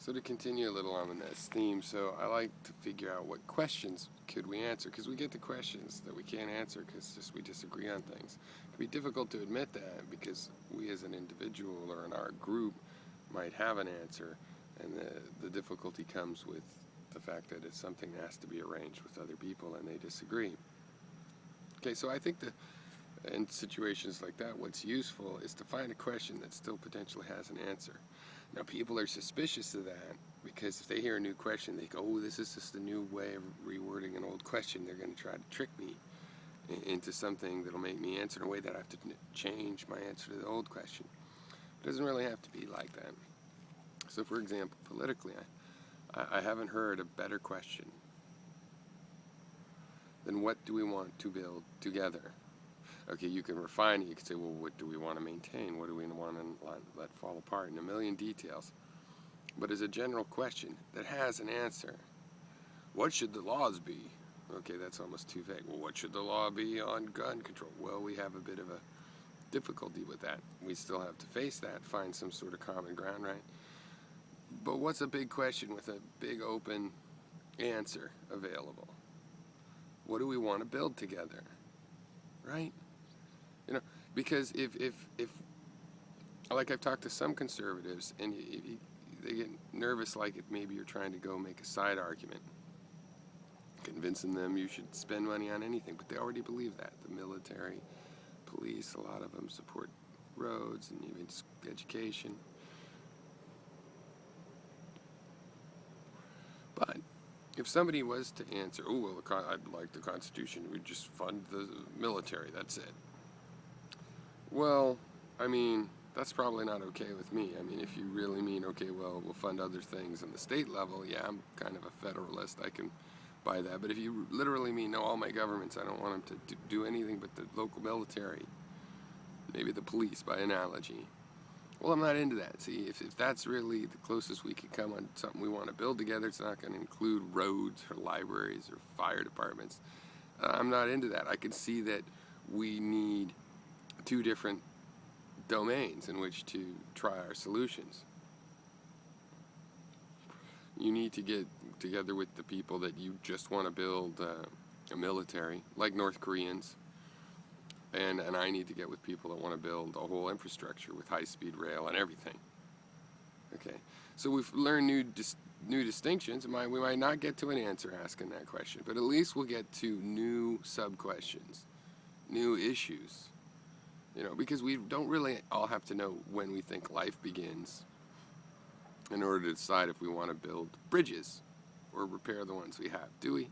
So to continue a little on this theme, so I like to figure out what questions could we answer, because we get the questions that we can't answer because just we disagree on things. It can be difficult to admit that because we as an individual or in our group might have an answer, and the difficulty comes with the fact that it's something that has to be arranged with other people and they disagree. Okay, so I think that in situations like that, what's useful is to find a question that still potentially has an answer. Now, people are suspicious of that because if they hear a new question, they go, oh, this is just a new way of rewording an old question. They're going to try to trick me into something that'll make me answer in a way that I have to change my answer to the old question. It doesn't really have to be like that. So, for example, politically, I haven't heard a better question than what do we want to build together? Okay, you can refine it. You can say, well, what do we want to maintain? What do we want to let fall apart in a million details? But as a general question that has an answer, what should the laws be? Okay, that's almost too vague. Well, what should the law be on gun control? Well, we have a bit of a difficulty with that. We still have to face that, find some sort of common ground, right? But what's a big question with a big open answer available? What do we want to build together? Right? You know, because if like I've talked to some conservatives, and they get nervous like if maybe you're trying to go make a side argument, convincing them you should spend money on anything, but they already believe that. The military, police, a lot of them support roads and even education. But if somebody was to answer, oh, well, I'd like the Constitution, we'd just fund the military, that's it. Well, I mean, that's probably not okay with me. I mean, if you really mean, okay, well, we'll fund other things on the state level, yeah, I'm kind of a federalist, I can buy that. But if you literally mean, no, all my governments, I don't want them to do anything but the local military, maybe the police by analogy, well, I'm not into that. See, if that's really the closest we could come on something we want to build together, it's not going to include roads or libraries or fire departments. I'm not into that. I can see that we need two different domains in which to try our solutions. You need to get together with the people that you just want to build a military, like North Koreans, and I need to get with people that want to build a whole infrastructure with high-speed rail and everything. Okay, so we've learned new distinctions, and we might not get to an answer asking that question, but at least we'll get to new sub-questions, new issues. You know, because we don't really all have to know when we think life begins in order to decide if we want to build bridges or repair the ones we have, do we?